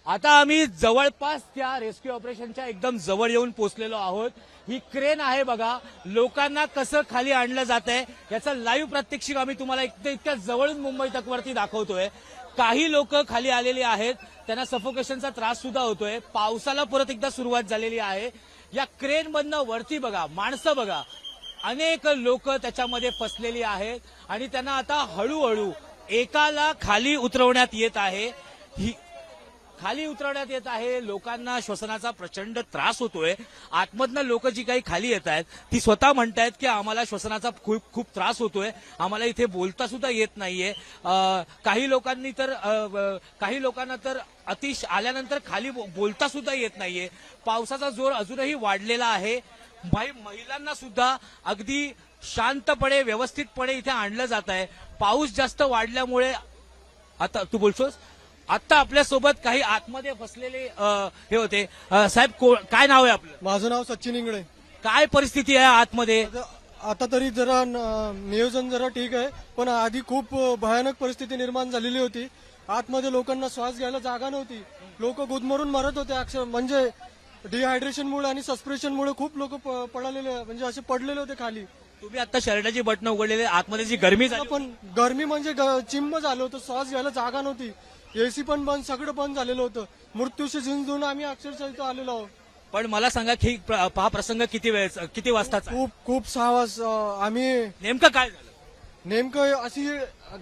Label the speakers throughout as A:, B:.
A: आता आम्ही जवळपास त्या रेस्क्यू ऑपरेशनच्या एकदम जवळ येऊन पोहोचलेलो आहोत। ही क्रेन आहे बघा, लोकांना कसं खाली आणलं जात आहे याचा लाईव्ह प्रात्यक्षिक आम्ही तुम्हाला इतक्या जवळून मुंबई तक वरती दाखवतोय। काही लोक खाली आलेली आहेत, त्यांना सफोकेशनचा त्रास सुद्धा होतोय। पावसाला परत एकदा सुरुवात झालेली आहे। या क्रेन मधनं वरती बघा, माणसं बघा, अनेक लोक त्याच्यामध्ये फसलेली आहेत आणि त्यांना आता हळूहळू एकाला खाली उतरवण्यात येत आहे। लोकांना श्वसनाचा प्रचंड त्रास होतोय। आतमधनं लोक जी काही खाली येत आहेत ती स्वतः म्हणतायत की आम्हाला श्वसनाचा खूप त्रास होतोय, आम्हाला इथे बोलता सुद्धा येत नाहीये। काही लोकांना तर अतिश आल्यानंतर खाली बोलता सुद्धा येत नाहीये। पावसाचा जोर अजूनही वाढलेला आहे। महिलांना सुद्धा अगदी शांतपणे व्यवस्थितपणे इथे आणलं जात आहे। पाऊस जास्त वाढल्यामुळे आता तू बोलतोस, आता आपल्यासोबत काही आतमध्ये फसलेले हे होते। साहेब काय नाव आहे आपलं?
B: माझं नाव सचिन इंगळे।
A: काय परिस्थिती आहे आतमध्ये?
B: आता तरी जरा नियोजन जरा ठीक आहे, पण आधी खूप भयानक परिस्थिती निर्माण झालेली होती। आतमध्ये लोकांना श्वास घ्यायला जागा नव्हती, लोक गुदमरून मरत होते। अक्षर म्हणजे डिहायड्रेशनमुळे आणि सस्पेन्शनमुळे खूप लोक पडलेले, म्हणजे असे पडलेले होते खाली।
A: तुम्ही आता शर्टाची बटणं उघडलेले, आतमध्ये जी गरमी झाली,
B: पण गरमी म्हणजे चिंब झालं होतं, श्वास घ्यायला जागा नव्हती, एसी पण बंद, सगळं बंद झालेलं होतं। मृत्यूशी झुंजून आम्ही अक्षरशः इथं आलेलो आहोत।
A: पण मला सांगा की हा प्रसंग किती वाजताचा?
B: खूप 6 वाजता आम्ही
A: नेमकं काय झालं?
B: नेमकं अशी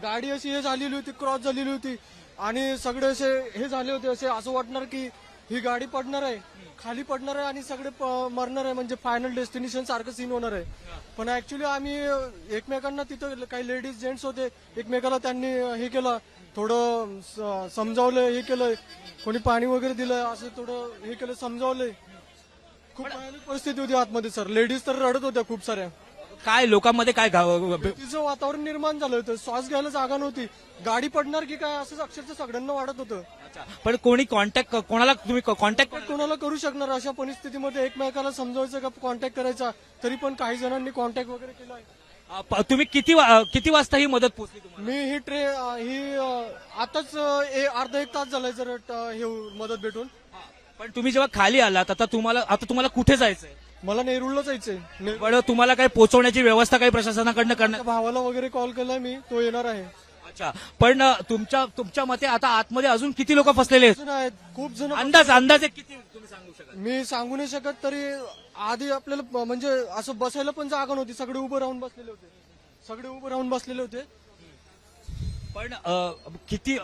B: गाडी अशी हे झालेली होती, क्रॉस झालेली होती आणि सगळे असे हे झाले होते, असं वाटणार की ही गाडी पडणार आहे, खाली पडणार आहे आणि सगळे मरणार आहे, म्हणजे फायनल डेस्टिनेशन सारखं सीन होणार आहे। पण ऍक्च्युली आम्ही एकमेकांना, तिथं काही लेडीज जेंट्स होते, एकमेकाला त्यांनी हे केलं, थोडं समजावलं, हे केलं, कोणी पाणी वगैरे दिलं, असं थोडं हे केलं, समजावलंय। खूप भयानक परिस्थिती होती आतमध्ये सर, लेडीज तर रडत होत्या खूप साऱ्या।
A: काय लोकांमध्ये काय
B: तिचं वातावरण निर्माण झालं होतं, श्वास घ्यायला जागा नव्हती, गाडी पडणार की काय असं अक्षरशः सगळ्यांना वाटत होतं।
A: पण कोणी कॉन्टॅक्ट, कोणाला तुम्ही कॉन्टॅक्ट
B: कोणाला करू शकणार अशा परिस्थितीमध्ये? एकमेकाला समजावायचं का कॉन्टॅक्ट करायचा, तरी पण काही जणांनी कॉन्टॅक्ट वगैरे केलाय।
A: तुम्ही किती वाजता ही मदत पोहोचली तुम्हाला?
B: मी ही आताच अर्धा एक तास झालाय जर हे मदत भेटून।
A: पण तुम्ही जेव्हा खाली आलात, आता तुम्हाला कुठे जायचंय?
B: मला नेरूळला जायचंय।
A: पण तुम्हाला काही पोहोचवण्याची व्यवस्था काही प्रशासनाकडनं करण्यात?
B: भावाला वगैरे कॉल केलाय मी, तो येणार आहे।
A: अच्छा, पण तुमच्या मते आता आतमध्ये अजून किती लोक फसलेले आहेत?
B: खूप जण।
A: अंदाजे किती तुम्ही सांगू शकता?
B: मी सांगू नाही शकत, तरी आधी आपल्याला म्हणजे असं बसायला पण जागा नव्हती, सगळे उभं राहून बसलेले होते।
A: पण किती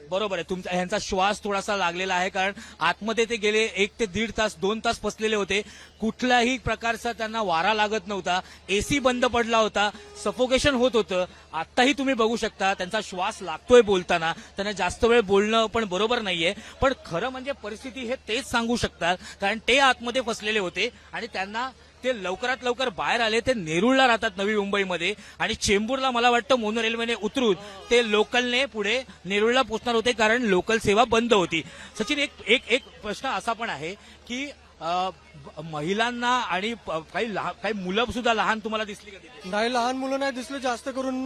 A: बरोबर आहे तुमचा, ह्यांचा श्वास थोडासा लागलेला आहे, कारण आतमध्ये ते गेले 1 ते 1.5 तास 2 तास फसलेले होते। कुठल्याही प्रकारचा त्यांना वारा लागत नव्हता, एसी बंद पडला होता, सफोकेशन होत होतं। आताही तुम्ही बघू शकता त्यांचा श्वास लागतोय बोलताना, त्यांना जास्त वेळ बोलणं पण बरोबर नाहीये। पण खरं म्हणजे परिस्थिती हे तेच सांगू शकतात, कारण ते आतमध्ये फसलेले होते आणि त्यांना ते लवकरात लवकर बाहेर आले। ते नेरूळला राहतात नवी मुंबईमध्ये, आणि चेंबूरला मला वाटतं मोनो रेल्वेने उतरून ते लोकलने पुढे नेरूळला पोहोचणार होते, कारण लोकल सेवा बंद होती। सचिन, एक प्रश्न असा पण आहे की महिलांना आणि काही मुलं सुद्धा लहान तुम्हाला दिसली का तिथे?
B: नाही, लहान मुलं नाही दिसले, जास्त करून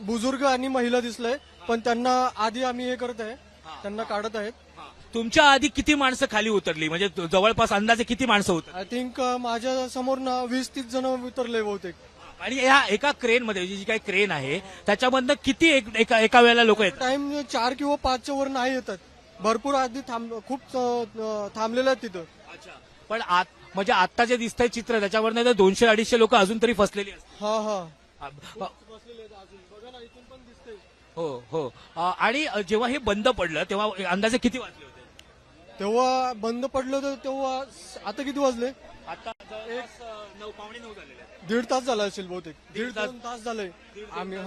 B: बुजुर्ग आणि महिला दिसले, पण त्यांना आधी आम्ही हे करत आहे, त्यांना काढत आहेत।
A: तुमच्या आधी किती माणसं खाली उतरली, म्हणजे जवळपास अंदाजे किती माणसं होतात?
B: आय थिंक माझ्या समोर 20-30 जण उतरले बहुतेक।
A: आणि ह्या एका क्रेन मध्ये, जी काही क्रेन आहे त्याच्यामधनं किती एका वेळेला लोक येतात?
B: टाइम 4 किंवा 5च्या वर नाही येतात, भरपूर आधी खूप थांबलेले आहेत तिथं।
A: अच्छा, पण म्हणजे आता जे दिसतंय चित्र त्याच्यावरनं तर 200-250 लोक अजून तरी फसलेली असतात।
B: बसलेले आहेत अजून, बघा ना, इथून पण दिसतंय।
A: हो। आणि जेव्हा हे बंद पडलं तेव्हा अंदाजे किती वाजले होते?
B: तेव्हा बंद पडलं होतं तेव्हा, आता किती वाजले?
A: आता 9:15 झालेले.
B: 1.5 तास झाला असेल बहुतेक, 1.5-2 तास झाले आम्ही।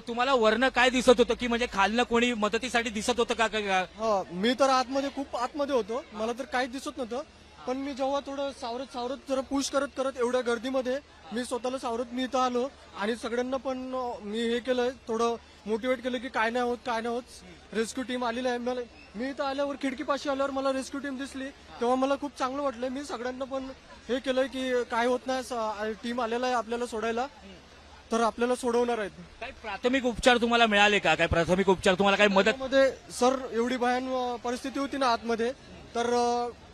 A: तुम्हाला वरनं काय दिसत होतं, की म्हणजे खालनं कोणी मदतीसाठी दिसत होतं का?
B: मी तर खूप आतमध्ये होतो, मला तर काहीच दिसत नव्हतं। पण मी जेव्हा थोडं सावरत जरा पुश करत एवढ्या गर्दीमध्ये मी स्वतःला सावरत मी इथं आलो, आणि सगळ्यांना पण मी हे केलंय, थोडं मोटिवेट केलं की काय नाही होत। रेस्क्यू टीम आलेली आहे। मी इथं आल्यावर, खिडकीपाशी आल्यावर मला रेस्क्यू टीम दिसली, तेव्हा मला खूप चांगलं वाटलं। मी सगळ्यांना पण हे केलंय की काय होत नाही, टीम आलेला आहे आपल्याला सोडायला। तर आपल्याला सोडवणार आहेत.
A: काही प्राथमिक उपचार तुम्हाला मिळाले का? काय प्राथमिक उपचार तुम्हाला काही मदत?
B: मध्ये सर एवढी भयान परिस्थिती होती ना आतमध्ये, तर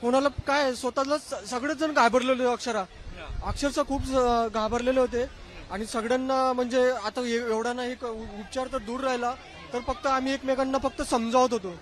B: कोणाला काय स्वतःला सगळेच जण घाबरलेले अक्षरशः खूप घाबरलेले होते. आणि सगळ्यांना म्हणजे आता एवढा नाही उपचार तर दूर राहिला, तर फक्त आम्ही एकमेकांना फक्त समजावत होतो,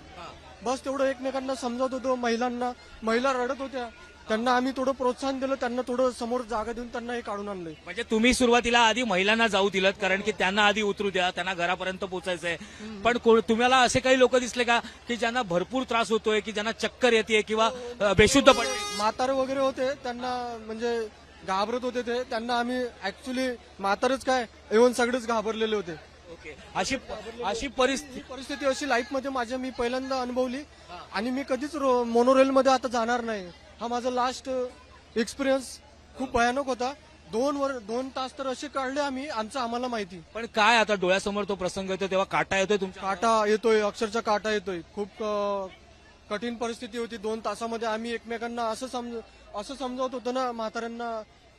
B: बस तेवढं एकमेकांना समजावत होतो. महिला रडत होत्या, त्यांना आम्ही थोडं प्रोत्साहन दिलं, त्यांना थोडं समोर जागा देऊन त्यांना हे काढून आणलंय.
A: म्हणजे तुम्ही सुरुवातीला आधी महिलांना जाऊ दिलं, कारण की त्यांना आधी उतरू द्या, त्यांना घरापर्यंत पोहोचायचंय. पण तुम्हाला असे काही लोक दिसले का की ज्यांना भरपूर त्रास होतोय, की ज्यांना चक्कर येते किंवा बेशुद्ध पडते?
B: म्हातारे वगैरे होते, त्यांना म्हणजे घाबरत होते ते, त्यांना आम्ही ऍक्च्युली म्हातारेच काय इव्हन सगळेच घाबरलेले होते.
A: ओके. अशी परिस्थिती
B: अशी लाईफ मध्ये माझ्या मी पहिल्यांदा अनुभवली. आणि मी कधीच मोनोरेल मध्ये आता जाणार नाही. हा माझा लास्ट एक्सपिरियन्स खूप भयानक होता. 2 तास तर असे काढले आम्ही, आम्हाला माहिती.
A: पण काय आता डोळ्यासमोर तो प्रसंग येतो तेव्हा काटा येतोय तुमच्या?
B: काटा येतोय, अक्षरशः काटा येतोय. खूप कठीण परिस्थिती होती. 2 तासामध्ये आम्ही एकमेकांना असं समजावत होतो ना, म्हाताऱ्यांना,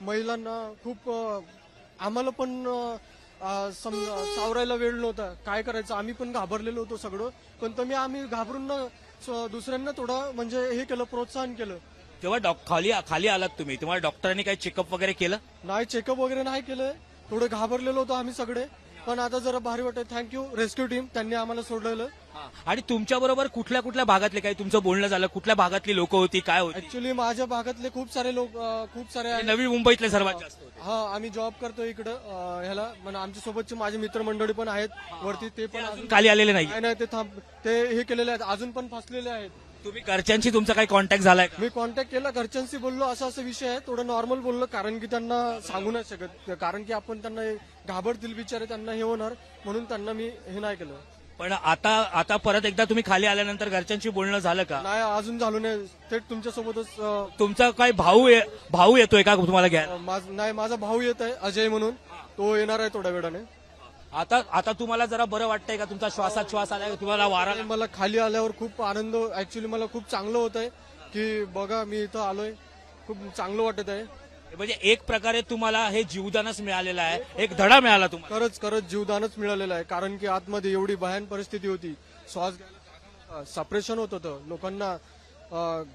B: महिलांना. खूप आम्हाला पण सावरायला वेळ नव्हता, काय करायचं. आम्ही पण घाबरलेलो होतो सगळं. पण आम्ही घाबरून दुसऱ्यांना थोडं म्हणजे हे केलं, प्रोत्साहन केलं.
A: तेव्हा खाली आलात तुम्ही, तुम्हाला डॉक्टरांनी काही चेकअप वगैरे केलं?
B: नाही, चेकअप वगैरे नाही केलं. थोडं घाबरलेलो होतो आम्ही सगळे. पण आता जरा भारी वाटत. थँक्यू रेस्क्यू टीम, त्यांनी आम्हाला सोडलेलं.
A: आणि तुमच्या बरोबर कुठल्या भागातले काही तुमचं बोलणं झालं? कुठल्या भागातली लोक होती, काय होती?
B: ऍक्च्युली माझ्या भागातले खूप सारे लोक, खूप सारे आहेत.
A: नवी मुंबईतले सर्वात जास्त होते.
B: हा, आम्ही जॉब करतो इकडं ह्याला. म्हणजे आमच्या सोबतचे माझे मित्रमंडळी पण आहेत वरती, ते पण
A: अजून खाली आलेले नाही.
B: नाही, ते हे केलेले आहेत, अजून पण फसलेले आहेत.
A: तुम्ही घरच्यांशी तुमचा काही कॉन्टॅक्ट झालाय का?
B: मी कॉन्टॅक्ट केला, घरच्यांशी बोललो, असा विषय आहे. थोडं नॉर्मल बोललो, कारण की त्यांना सांगू नाही शकत, कारण की आपण त्यांना घाबरतील बिचारे, त्यांना हे होणार, म्हणून त्यांना मी हे नाही केलं.
A: पण आता परत एकदा तुम्ही खाली आल्यानंतर घरच्यांशी बोलणं झालं का?
B: नाही, अजून झालो नाही. थेट तुमच्यासोबतच
A: तुमचा काही भाऊ येतोय का तुम्हाला घ्यायला?
B: नाही, माझा भाऊ येत आहे, अजय म्हणून. तो येणार आहे थोड्या वेळाने.
A: आता तुम्हाला जरा बरं वाटतंय का? तुमचा श्वासात श्वास आलाय, तुम्हाला वारा?
B: मला खाली आल्यावर खूप आनंद, ऍक्च्युली मला खूप चांगलं होत आहे की बघा मी इथं आलोय, खूप चांगलं वाटत आहे.
A: म्हणजे एक प्रकारे तुम्हाला हे जीवदानच मिळालेलं आहे, एक धडा मिळाला तुम्हाला.
B: खरंच जीवदानच मिळालेलं आहे. कारण की आतमध्ये एवढी भयान परिस्थिती होती, श्वास घ्यायला सप्रेशन होत होतं, लोकांना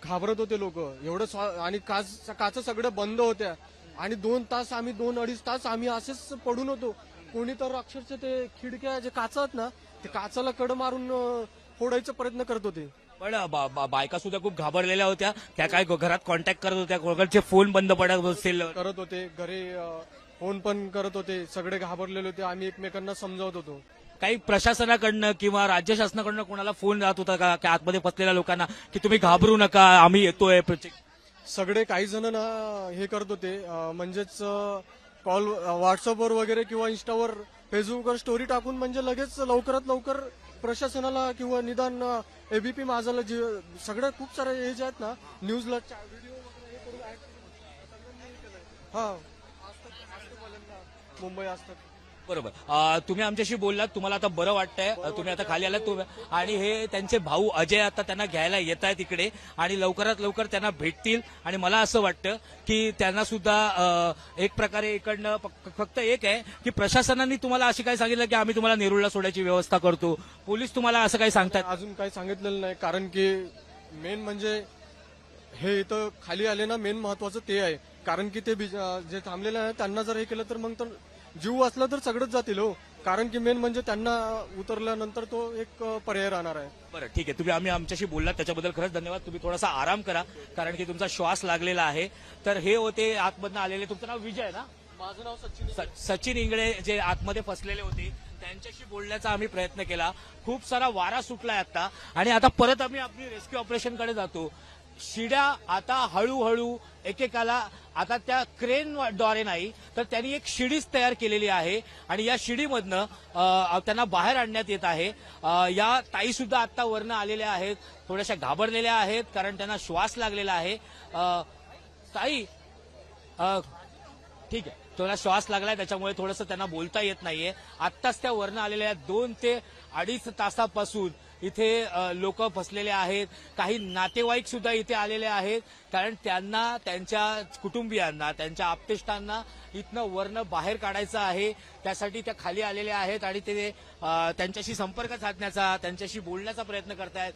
B: घाबरत होते लोक एवढं. आणि काच सगळं बंद होत्या. आणि 2-2.5 तास आम्ही असेच पडून होतो. कोणी तर अक्षरशः ते खिडक्या जे काचा आहेत ना, ते काचाला कड मारून फोडायचा प्रयत्न करत होते.
A: पण बायका सुद्धा खूप घाबरलेल्या होत्या, त्या काय घरात कॉन्टॅक्ट करत होत्या, कोणाचे फोन बंद पडत असतील,
B: करत होते घरी, फोन पण करत होते. सगळे घाबरलेले होते. आम्ही एकमेकांना समजावत होतो.
A: काही प्रशासनाकडनं किंवा राज्य शासनाकडनं कोणाला फोन जात होता का की आतमध्ये फसलेल्या लोकांना, की तुम्ही घाबरू नका, आम्ही येतोय?
B: सगळे काही जण ना हे करत होते, म्हणजेच कॉल व्हॉट्सअपवर वगैरे किंवा इंस्टावर, फेसबुकवर स्टोरी टाकून, म्हणजे लगेच लवकरात लवकर प्रशासनाला किंवा निदान एबीपी माझाला सगळ्या खूप सारे हे जे आहेत ना, न्यूजला व्हिडिओ वगैरे हे करून हा मुंबई असतात.
A: बरोबर. तुम्ही आमच्याशी बोललात, तुम्हाला आता बरं वाटतंय, तुम्ही आता खाली आलात. आणि हे त्यांचे भाऊ अजय आता त्यांना घ्यायला येत आहेत इकडे, आणि लवकरात लवकर त्यांना भेटतील. आणि मला असं वाटतं की त्यांना सुद्धा एक प्रकारे इकडनं फक्त एक आहे की प्रशासनाने तुम्हाला अशी काही सांगितलं की आम्ही तुम्हाला नेरुळला सोडायची व्यवस्था करतो, पोलीस तुम्हाला असं काही सांगतात?
B: अजून काही सांगितलेलं नाही, कारण की मेन म्हणजे हे इथं खाली आले ना, मेन महत्वाचं ते आहे. कारण की ते जे थांबलेले आहे त्यांना जर हे केलं तर मग तर जीव वाचला तर सगळंच जातील हो. कारण की मेन म्हणजे त्यांना उतरल्यानंतर तो एक पर्याय राहणार आहे.
A: बरं, ठीक आहे. आम्ही आमच्याशी बोललात त्याच्याबद्दल खरंच धन्यवाद. तुम्ही थोडासा आराम करा, कारण की तुमचा श्वास लागलेला आहे. तर हे होते आतमधनं आलेले. तुमचं नाव विजय आहे ना?
B: माझं नाव
A: सचिन इंगळे, जे आतमध्ये फसलेले होते, त्यांच्याशी बोलण्याचा आम्ही प्रयत्न केला. खूप सारा वारा सुटलाय आता, आणि आता परत आम्ही आपली रेस्क्यू ऑपरेशनकडे जातो. शिड्या आता हळूहळू एकेकाला, आता त्या क्रेनद्वारे नाही तर त्यांनी एक शिडीच तयार केलेली आहे, आणि या शिडीमधनं त्यांना बाहेर आणण्यात येत आहे. या ताई सुद्धा आता वरनं आलेल्या आहेत, थोड्याशा घाबरलेल्या आहेत, कारण त्यांना श्वास लागलेला आहे. ताई, ठीक आहे, थोडा श्वास लागलाय, त्याच्यामुळे थोडंसं त्यांना बोलता येत नाहीये. आत्ताच त्या वरनं आलेल्या 2 ते 2.5 तासापासून इथे लोक फसलेले आहेत. काही नातेवाईक सुद्धा इथे आलेले आहेत, कारण त्यांना त्यांच्या कुटुंबियांना त्यांच्या आप्तेष्टांना इथनं वरनं बाहेर काढायचं आहे. त्यासाठी त्या खाली आलेल्या आहेत आणि ते त्यांच्याशी संपर्क साधण्याचा त्यांच्याशी बोलण्याचा प्रयत्न करतायत.